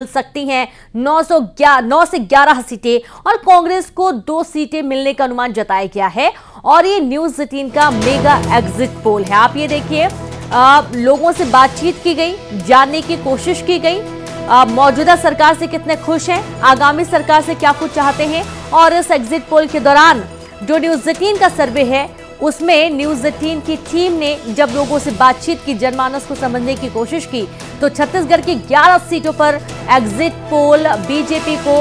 मिल सकती हैं 9 से 11 सीटें और कांग्रेस को 2 सीटें मिलने का अनुमान जताया गया है। और ये न्यूज 18 का मेगा एग्जिट पोल है। आप ये देखिए, लोगों से बातचीत की गई, जानने की कोशिश की गई मौजूदा सरकार से कितने खुश हैं, आगामी सरकार से क्या कुछ चाहते हैं। और इस एग्जिट पोल के दौरान जो न्यूज 18 का सर्वे है उसमें न्यूज 18 की टीम ने जब लोगों से बातचीत की, जनमानस को समझने की कोशिश की, तो छत्तीसगढ़ की 11 सीटों पर एग्जिट पोल बीजेपी को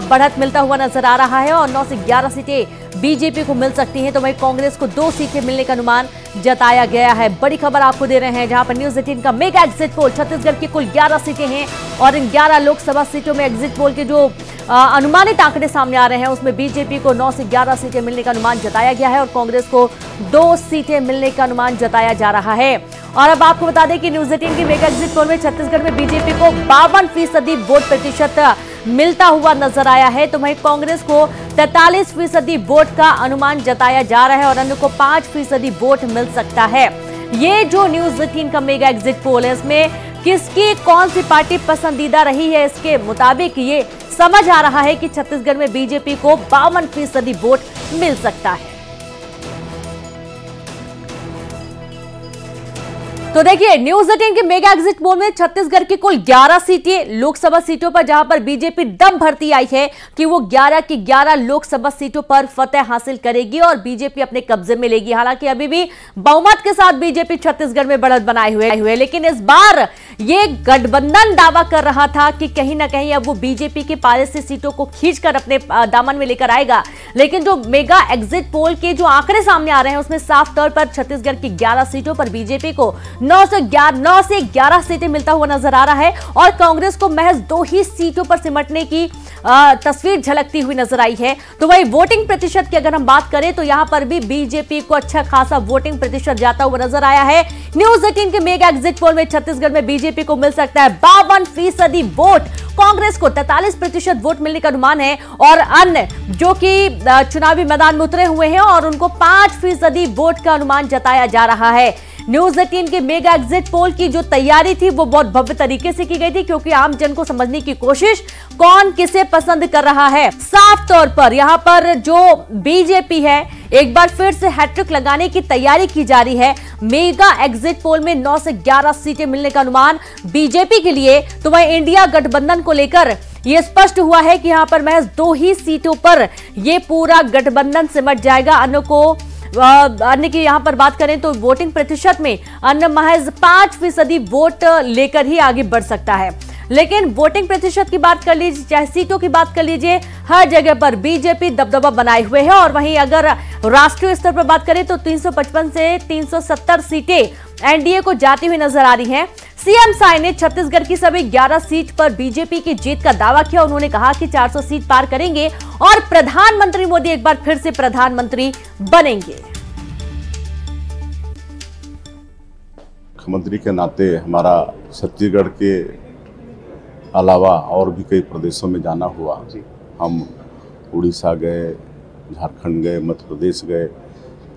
बढ़त मिलता हुआ नजर आ रहा है और 9 से 11 सीटें बीजेपी को मिल सकती हैं। तो वहीं कांग्रेस को 2 सीटें मिलने का अनुमान जताया गया है। बड़ी खबर आपको दे रहे हैं, जहां पर न्यूज 18 का मेगा एग्जिट पोल, छत्तीसगढ़ की कुल 11 सीटें हैं और इन 11 लोकसभा सीटों में एग्जिट पोल के जो अनुमानित आंकड़े सामने आ रहे हैं उसमें बीजेपी को 9 से 11 सीटें मिलने का अनुमान जताया गया है और कांग्रेस को 2 सीटें मिलने का अनुमान जताया जा रहा है। और अब आपको बता दें कि न्यूज 18 की मेगा एग्जिट पोल में छत्तीसगढ़ में बीजेपी को 52% वोट प्रतिशत मिलता हुआ नजर आया है, तो वहीं कांग्रेस को 43% वोट का अनुमान जताया जा रहा है और अन्य को 5% वोट मिल सकता है। ये जो न्यूज 18 का मेगा एग्जिट पोल है, इसमें किसकी कौन सी पार्टी पसंदीदा रही है, इसके मुताबिक ये समझ आ रहा है कि छत्तीसगढ़ में बीजेपी को 52% वोट मिल सकता है। तो देखिए, न्यूज 18 के मेगा एग्जिट पोल में छत्तीसगढ़ की कुल 11 सीटें लोकसभा सीटों पर, जहां पर बीजेपी दम भरती आई है कि वो 11 की 11 लोकसभा सीटों पर फतेह हासिल करेगी और बीजेपी अपने कब्जे में लेगी। हालांकि अभी भी बहुमत के साथ बीजेपी छत्तीसगढ़ में बढ़त बनाए हुए, लेकिन इस बार ये गठबंधन दावा कर रहा था कि कहीं ना कहीं अब वो बीजेपी के पाले से सीटों को खींचकर अपने दामन में लेकर आएगा। लेकिन जो मेगा एग्जिट पोल के जो आंकड़े सामने आ रहे हैं उसमें साफ तौर पर छत्तीसगढ़ की 11 सीटों पर बीजेपी को 9 से 11 सीटें मिलता हुआ नजर आ रहा है और कांग्रेस को महज 2 ही सीटों पर सिमटने की तस्वीर झलकती हुई नजर आई है। तो वही वोटिंग प्रतिशत की अगर हम बात करें तो यहां पर भी बीजेपी को अच्छा खासा वोटिंग प्रतिशत जाता हुआ नजर आया है। न्यूज 18 के मेगा एग्जिट पोल में छत्तीसगढ़ में बीजेपी को मिल सकता है 52% वोट, कांग्रेस को 43% वोट मिलने का अनुमान है और अन्य जो कि चुनावी मैदान में उतरे हुए हैं और उनको 5% वोट का अनुमान जताया जा रहा है। न्यूज 18 के मेगा एग्जिट पोल की जो तैयारी थी वो बहुत भव्य तरीके से की गई थी, क्योंकि आम जन को समझने की कोशिश कौन किसे पसंद कर रहा है। साफ तौर पर यहां पर जो बीजेपी है, एक बार फिर से हैट्रिक लगाने की तैयारी की जा रही है। मेगा एग्जिट पोल में 9 से 11 सीटें मिलने का अनुमान बीजेपी के लिए, तो वह इंडिया गठबंधन को लेकर यह स्पष्ट हुआ है कि यहां पर महज 2 ही सीटों पर यह पूरा गठबंधन सिमट जाएगा। अन्य की यहां पर बात करें तो वोटिंग प्रतिशत में अन्य महज 5% वोट लेकर ही आगे बढ़ सकता है। लेकिन वोटिंग प्रतिशत की बात कर लीजिए, चाहे सीटों की बात कर लीजिए, हर जगह पर बीजेपी दबदबा बनाए हुए है। और वहीं अगर राष्ट्रीय स्तर पर बात करें तो 355 से 370 सीटें एनडीए को जाती हुई नजर आ रही हैं। सीएम साई ने छत्तीसगढ़ की सभी 11 सीट पर बीजेपी की जीत का दावा किया। उन्होंने कहा कि 400 सीट पार करेंगे और प्रधानमंत्री मोदी एक बार फिर से प्रधानमंत्री बनेंगे। मुख्यमंत्री के नाते हमारा छत्तीसगढ़ के अलावा और भी कई प्रदेशों में जाना हुआ। हम उड़ीसा गए, झारखंड गए, मध्य प्रदेश गए,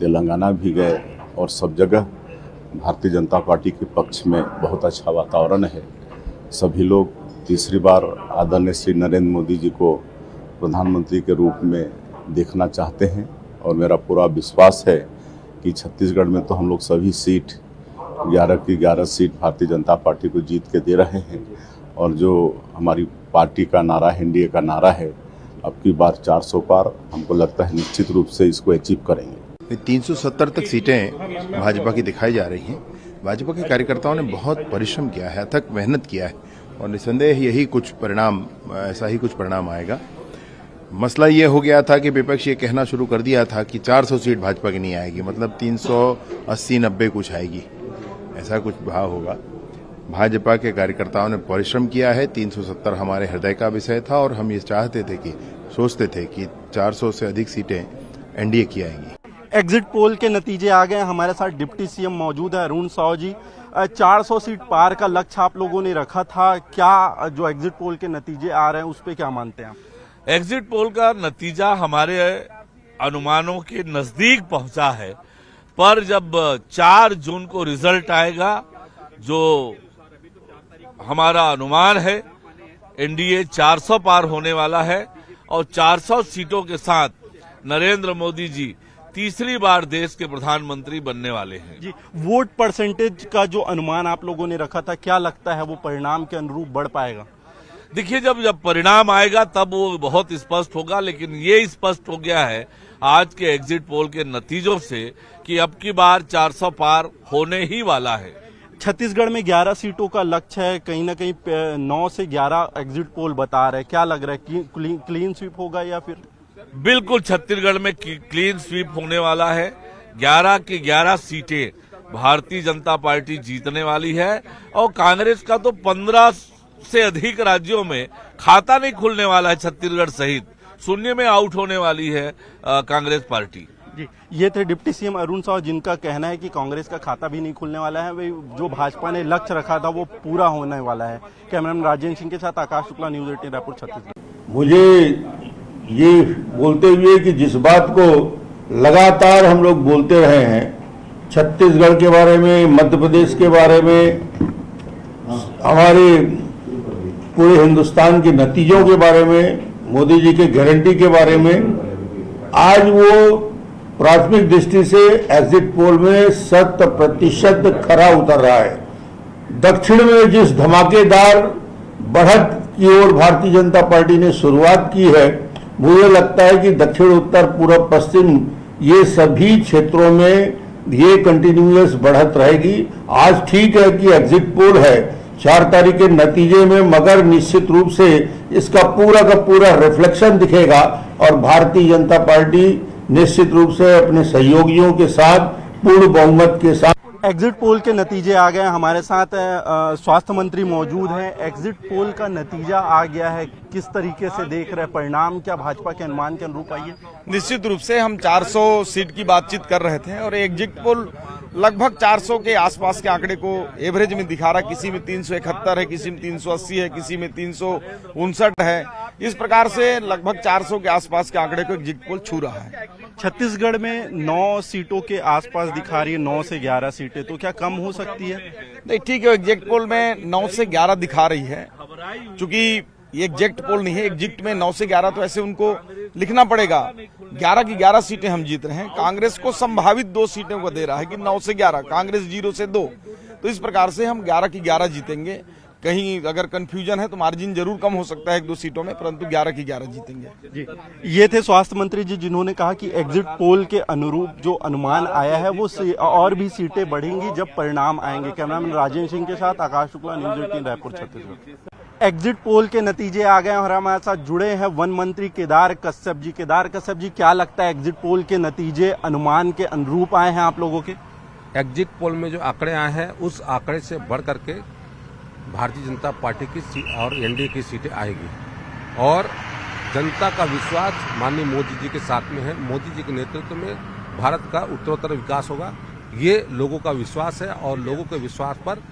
तेलंगाना भी गए और सब जगह भारतीय जनता पार्टी के पक्ष में बहुत अच्छा वातावरण है। सभी लोग तीसरी बार आदरणीय श्री नरेंद्र मोदी जी को प्रधानमंत्री के रूप में देखना चाहते हैं और मेरा पूरा विश्वास है कि छत्तीसगढ़ में तो हम लोग सभी सीट 11 की 11 सीट भारतीय जनता पार्टी को जीत के दे रहे हैं और जो हमारी पार्टी का नारा है, एनडीए का नारा है, अब की बार 400 पार, हमको लगता है निश्चित रूप से इसको अचीव करेंगे। 370 तक सीटें भाजपा की दिखाई जा रही हैं। भाजपा के कार्यकर्ताओं ने बहुत परिश्रम किया है, अथक मेहनत किया है और निसंदेह यही कुछ परिणाम, ऐसा ही कुछ परिणाम आएगा। मसला ये हो गया था कि विपक्ष ये कहना शुरू कर दिया था कि 400 सीट भाजपा की नहीं आएगी, मतलब 380-90 कुछ आएगी, ऐसा कुछ भाव होगा। भाजपा के कार्यकर्ताओं ने परिश्रम किया है। 370 हमारे हृदय का विषय था और हम ये सोचते थे कि 400 से अधिक सीटें एनडीए की आएंगी। एग्जिट पोल के नतीजे आ गए। हमारे साथ डिप्टी सीएम मौजूद है अरुण साव जी। 400 सीट पार का लक्ष्य आप लोगों ने रखा था, क्या जो एग्जिट पोल के नतीजे आ रहे हैं उस पर क्या मानते हैं आप? एग्जिट पोल का नतीजा हमारे अनुमानों के नजदीक पहुंचा है, पर जब 4 जून को रिजल्ट आएगा, जो हमारा अनुमान है एनडीए 400 पार होने वाला है और 400 सीटों के साथ नरेंद्र मोदी जी तीसरी बार देश के प्रधानमंत्री बनने वाले हैं। जी, वोट परसेंटेज का जो अनुमान आप लोगों ने रखा था, क्या लगता है वो परिणाम के अनुरूप बढ़ पाएगा? देखिए, जब परिणाम आएगा तब वो बहुत स्पष्ट होगा, लेकिन ये स्पष्ट हो गया है आज के एग्जिट पोल के नतीजों से कि अब की बार 400 पार होने ही वाला है। छत्तीसगढ़ में 11 सीटों का लक्ष्य है, कहीं ना कहीं 9 से 11 एग्जिट पोल बता रहे हैं। क्या लग रहा है, क्लीन स्वीप होगा या फिर? बिल्कुल छत्तीसगढ़ में क्लीन स्वीप होने वाला है। 11 की 11 सीटें भारतीय जनता पार्टी जीतने वाली है और कांग्रेस का तो 15 से अधिक राज्यों में खाता नहीं खुलने वाला है। छत्तीसगढ़ सहित शून्य में आउट होने वाली है कांग्रेस पार्टी। जी, ये थे डिप्टी सीएम अरुण साव, जिनका कहना है कि कांग्रेस का खाता भी नहीं खुलने वाला है। वही जो भाजपा ने लक्ष्य रखा था वो पूरा होने वाला है। कैमरामैन राजेंद्र सिंह के साथ आकाश शुक्ला, न्यूज़ 18 रायपुर, छत्तीसगढ़। मुझे ये बोलते हुए कि जिस बात को लगातार हम लोग बोलते रहे हैं, छत्तीसगढ़ के बारे में, मध्य प्रदेश के बारे में, हमारे पूरे हिंदुस्तान के नतीजों के बारे में, मोदी जी के गारंटी के बारे में, आज वो प्राथमिक दृष्टि से एग्जिट पोल में 100% खरा उतर रहा है। दक्षिण में जिस धमाकेदार बढ़त की ओर भारतीय जनता पार्टी ने शुरुआत की है, मुझे लगता है कि दक्षिण, उत्तर, पूर्व, पश्चिम, ये सभी क्षेत्रों में ये कंटिन्यूअस बढ़त रहेगी। आज ठीक है कि एग्जिट पोल है 4 तारीख के नतीजे में, मगर निश्चित रूप से इसका पूरा का पूरा रिफ्लेक्शन दिखेगा और भारतीय जनता पार्टी निश्चित रूप से अपने सहयोगियों के साथ पूर्ण बहुमत के साथ। एग्जिट पोल के नतीजे आ गए। हमारे साथ स्वास्थ्य मंत्री मौजूद हैं। एग्जिट पोल का नतीजा आ गया है, किस तरीके से देख रहे हैं परिणाम? क्या भाजपा के अनुमान के अनुरूप आई है? निश्चित रूप से हम 400 सीट की बातचीत कर रहे थे और एग्जिट पोल लगभग 400 के आसपास के आंकड़े को एवरेज में दिखा रहा है। किसी में 371 है, किसी में 380 है, किसी में 359 है। इस प्रकार से लगभग 400 के आसपास के आंकड़े को एग्जिट पोल छू रहा है। छत्तीसगढ़ में 9 सीटों के आसपास दिखा रही है, 9 से 11 सीटें, तो क्या कम हो सकती है? नहीं, ठीक है, एग्जिट पोल में 9 से 11 दिखा रही है। चूंकि ये एग्जैक्ट पोल नहीं है, एग्जिट में 9 से 11 तो ऐसे उनको लिखना पड़ेगा। 11 की 11 सीटें हम जीत रहे हैं। कांग्रेस को संभावित 2 सीटों को दे रहा है कि 9 से 11, कांग्रेस 0 से 2, तो इस प्रकार से हम 11 की 11 जीतेंगे। कहीं अगर कंफ्यूजन है तो मार्जिन जरूर कम हो सकता है 1-2 सीटों में, परंतु 11 की 11 जीतेंगे। जी, ये थे स्वास्थ्य मंत्री जी, जिन्होंने कहा कि एग्जिट पोल के अनुरूप जो अनुमान आया है वो और भी सीटें बढ़ेंगी जब परिणाम आएंगे। कैमरामैन राजेंद्र सिंह के साथ Akash Shukla, news 18 Raipur, Chhattisgarh. Exit poll के नतीजे आ गए और हमारे साथ जुड़े हैं वन मंत्री केदार कश्यप जी। केदार कश्यप जी, क्या लगता है एग्जिट पोल के नतीजे अनुमान के अनुरूप आए हैं आप लोगों के? एग्जिट पोल में जो आंकड़े आए हैं उस आंकड़े से बढ़ करके भारतीय जनता पार्टी की और एनडीए की सीटें आएगी और जनता का विश्वास माननीय मोदी जी के साथ में है। मोदी जी के नेतृत्व में भारत का उत्तरोत्तर विकास होगा, ये लोगों का विश्वास है। और लोगों के विश्वास पर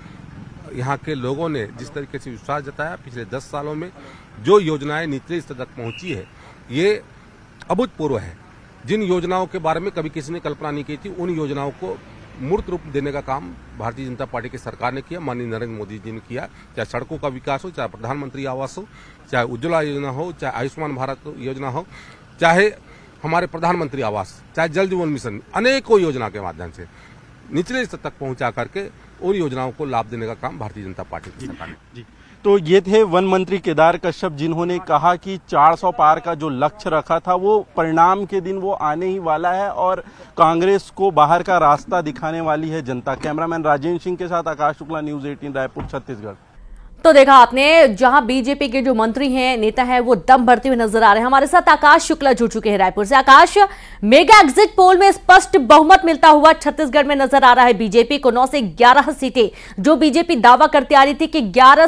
यहाँ के लोगों ने जिस तरीके से विश्वास जताया, पिछले 10 सालों में जो योजनाएं निचले स्तर तक पहुंची है ये अभूतपूर्व है। जिन योजनाओं के बारे में कभी किसी ने कल्पना नहीं की थी, उन योजनाओं को मूर्त रूप देने का काम भारतीय जनता पार्टी की सरकार ने किया, माननीय नरेंद्र मोदी जी ने किया। चाहे सड़कों का विकास हो, चाहे प्रधानमंत्री आवास हो, चाहे उज्ज्वला योजना हो, चाहे आयुष्मान भारत योजना हो, चाहे हमारे प्रधानमंत्री आवास, चाहे जल जीवन मिशन, अनेकों योजना के माध्यम से निचले स्तर तक पहुंचा करके उन योजनाओं को लाभ देने का काम भारतीय जनता पार्टी की सरकार ने। तो ये थे वन मंत्री केदार कश्यप, जिन्होंने कहा कि 400 पार का जो लक्ष्य रखा था वो परिणाम के दिन वो आने ही वाला है और कांग्रेस को बाहर का रास्ता दिखाने वाली है जनता। कैमरामैन राजेंद्र सिंह के साथ आकाश शुक्ला, न्यूज़ 18 रायपुर, छत्तीसगढ़। तो देखा आपने, जहां बीजेपी के जो मंत्री हैं, नेता हैं, वो दम भरते हुए नजर आ रहे हैं। हमारे साथ आकाश शुक्ला जुड़ चुके हैं रायपुर से। आकाश, मेगा एग्जिट पोल में स्पष्ट बहुमत मिलता हुआ छत्तीसगढ़ में नजर आ रहा है बीजेपी को। 9 से 11 सीटें जो बीजेपी दावा करते आ रही थी कि 11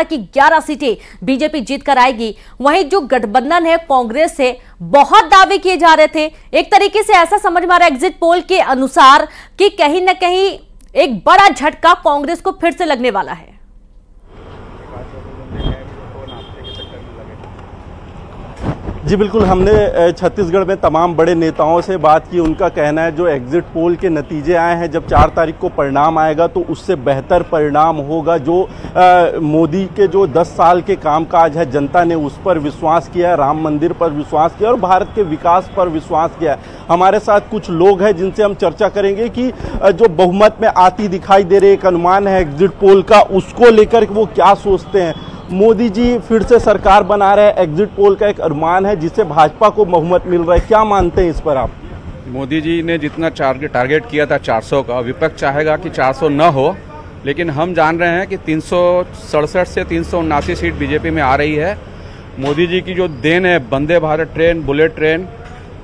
की 11 सीटें बीजेपी जीत कर आएगी, वहीं जो गठबंधन है कांग्रेस से बहुत दावे किए जा रहे थे। एक तरीके से ऐसा समझ में आ रहा है एग्जिट पोल के अनुसार कि कहीं ना कहीं एक बड़ा झटका कांग्रेस को फिर से लगने वाला है। जी बिल्कुल, हमने छत्तीसगढ़ में तमाम बड़े नेताओं से बात की। उनका कहना है जो एग्जिट पोल के नतीजे आए हैं, जब 4 तारीख को परिणाम आएगा तो उससे बेहतर परिणाम होगा। जो मोदी के जो 10 साल के कामकाज है, जनता ने उस पर विश्वास किया है, राम मंदिर पर विश्वास किया और भारत के विकास पर विश्वास किया है। हमारे साथ कुछ लोग हैं जिनसे हम चर्चा करेंगे कि जो बहुमत में आती दिखाई दे रही एक अनुमान है एग्जिट पोल का, उसको लेकर वो क्या सोचते हैं। मोदी जी फिर से सरकार बना रहे हैं, एग्जिट पोल का एक अनुमान है जिससे भाजपा को बहुमत मिल रहा है, क्या मानते हैं इस पर आप? मोदी जी ने जितना टारगेट किया था 400 का, विपक्ष चाहेगा कि 400 न हो, लेकिन हम जान रहे हैं कि 367 से 379 सीट बीजेपी में आ रही है। मोदी जी की जो देन है, Vande Bharat train, bullet train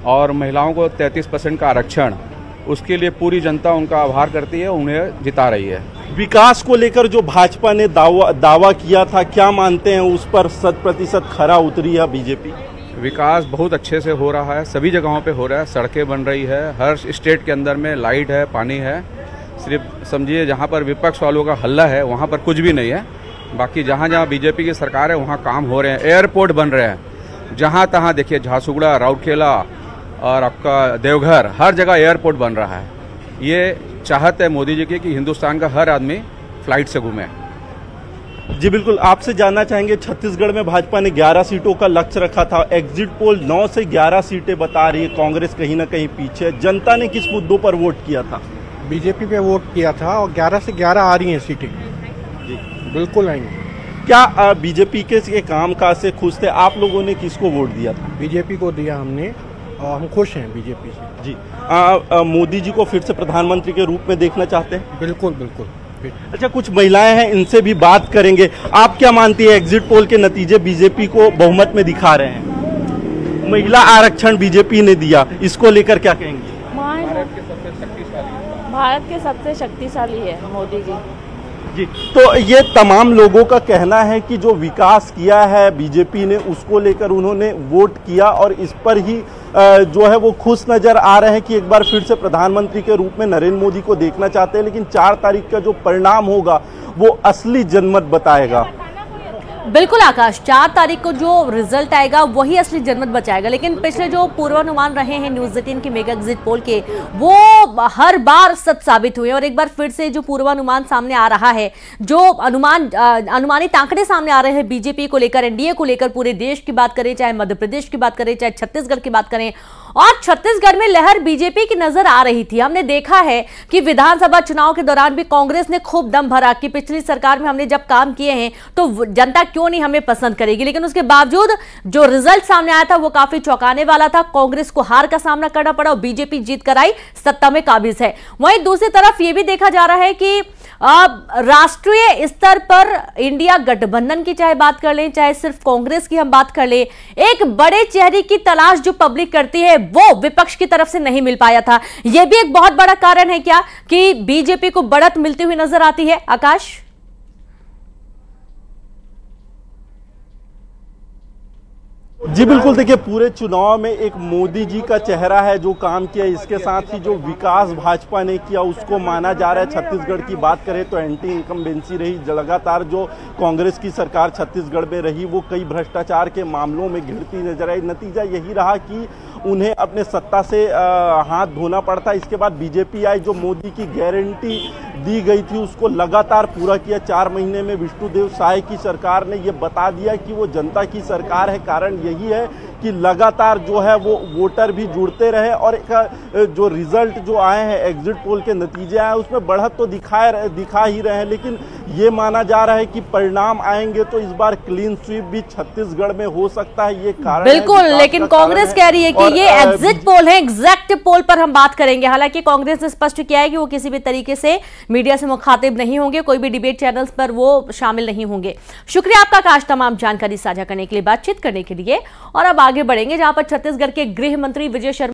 और महिलाओं को 33% का आरक्षण, उसके लिए पूरी जनता उनका आभार करती है, उन्हें जिता रही है। विकास को लेकर जो भाजपा ने दावा किया था, क्या मानते हैं उस पर 100% खरा उतरी है बीजेपी? विकास बहुत अच्छे से हो रहा है, सभी जगहों पे हो रहा है, सड़कें बन रही है, हर स्टेट के अंदर में लाइट है, पानी है। सिर्फ समझिए जहाँ पर विपक्ष वालों का हल्ला है वहाँ पर कुछ भी नहीं है, बाकी जहाँ जहाँ बीजेपी की सरकार है वहाँ काम हो रहे हैं। एयरपोर्ट बन रहे हैं, जहाँ तहाँ देखिए, झारसुगड़ा, राउरकेला और आपका देवघर, हर जगह एयरपोर्ट बन रहा है। ये चाहत है मोदी जी की कि हिंदुस्तान का हर आदमी फ्लाइट से घूमे। जी बिल्कुल, आपसे जानना चाहेंगे, छत्तीसगढ़ में भाजपा ने 11 सीटों का लक्ष्य रखा था, एग्जिट पोल 9 से 11 सीटें बता रही है, कांग्रेस कहीं ना कहीं पीछे। जनता ने किस मुद्दों पर वोट किया था? बीजेपी पे वोट किया था और 11 से 11 आ रही हैं सीटें। जी बिल्कुल आएंगे। क्या बीजेपी के कामकाज से खुश थे? आप लोगों ने किसको वोट दिया था? बीजेपी को दिया हमने और हम खुश हैं बीजेपी से। जी मोदी जी को फिर से प्रधानमंत्री के रूप में देखना चाहते हैं? बिल्कुल बिल्कुल। अच्छा, कुछ महिलाएं हैं, इनसे भी बात करेंगे। आप क्या मानती है, एग्जिट पोल के नतीजे बीजेपी को बहुमत में दिखा रहे हैं? महिला आरक्षण बीजेपी ने दिया, इसको लेकर क्या कहेंगे? भारत के सबसे शक्तिशाली है मोदी जी। जी, तो ये तमाम लोगों का कहना है कि जो विकास किया है बीजेपी ने, उसको लेकर उन्होंने वोट किया और इस पर ही जो है वो खुश नजर आ रहे हैं कि एक बार फिर से प्रधानमंत्री के रूप में नरेंद्र मोदी को देखना चाहते हैं। लेकिन 4 तारीख का जो परिणाम होगा वो असली जनमत बताएगा। बिल्कुल आकाश, 4 तारीख को जो रिजल्ट आएगा वही असली जनमत बचाएगा। लेकिन पिछले जो पूर्वानुमान रहे हैं न्यूज 18 के मेगा एग्जिट पोल के, वो हर बार सच साबित हुए और एक बार फिर से जो पूर्वानुमान सामने आ रहा है, जो अनुमानित आंकड़े सामने आ रहे हैं बीजेपी को लेकर, एनडीए को लेकर, पूरे देश की बात करें, चाहे मध्य प्रदेश की बात करें, चाहे छत्तीसगढ़ की बात करें, और छत्तीसगढ़ में लहर बीजेपी की नजर आ रही थी। हमने देखा है कि विधानसभा चुनाव के दौरान भी कांग्रेस ने खूब दम भरा कि पिछली सरकार में हमने जब काम किए हैं तो जनता क्यों नहीं हमें पसंद करेगी। लेकिन उसके बावजूद जो रिजल्ट सामने आया था वो काफी चौंकाने वाला था। कांग्रेस को हार का सामना करना पड़ा और बीजेपी जीत कर आई, सत्ता में काबिज है। वहीं दूसरी तरफ यह भी देखा जा रहा है कि राष्ट्रीय स्तर पर इंडिया गठबंधन की चाहे बात कर लें, चाहे सिर्फ कांग्रेस की हम बात कर लें, एक बड़े चेहरे की तलाश जो पब्लिक करती है वो विपक्ष की तरफ से नहीं मिल पाया था। यह भी एक बहुत बड़ा कारण है क्या कि बीजेपी को बढ़त मिलती हुई नजर आती है? आकाश, जी बिल्कुल, देखिए पूरे चुनाव में एक मोदी जी का चेहरा है जो काम किया, इसके साथ ही जो विकास भाजपा ने किया उसको माना जा रहा है। छत्तीसगढ़ की बात करें तो एंटी इनकम्बेंसी रही, लगातार जो कांग्रेस की सरकार छत्तीसगढ़ में रही वो कई भ्रष्टाचार के मामलों में घिरती नजर आई। नतीजा यही रहा कि उन्हें अपने सत्ता से हाथ धोना पड़ता। इसके बाद बीजेपी आई, जो मोदी की गारंटी दी गई थी उसको लगातार पूरा किया। 4 महीने में विष्णुदेव साय की सरकार ने ये बता दिया कि वो जनता की सरकार है। कारण यही है कि लगातार जो है वो वोटर भी जुड़ते रहे और एक जो रिजल्ट जो आए हैं, एग्जिट पोल के नतीजे आए, उसमें बढ़त तो दिखा ही रहे हैं। लेकिन ये माना जा रहा है कि परिणाम आएंगे तो इस बार क्लीन स्वीप भी छत्तीसगढ़ में हो सकता है। ये कारण बिल्कुल, लेकिन कांग्रेस कह रही है कि ये एग्जिट पोल है, एग्जैक्ट पोल पर हम बात करेंगे। हालांकि कांग्रेस ने स्पष्ट किया है कि वो किसी भी तरीके से मीडिया से मुखातिब नहीं होंगे, कोई भी डिबेट चैनल्स पर वो शामिल नहीं होंगे। शुक्रिया आपका आकाश, तमाम जानकारी साझा करने के लिए, बातचीत करने के लिए। और अब आगे बढ़ेंगे जहां पर छत्तीसगढ़ के गृह मंत्री विजय शर्मा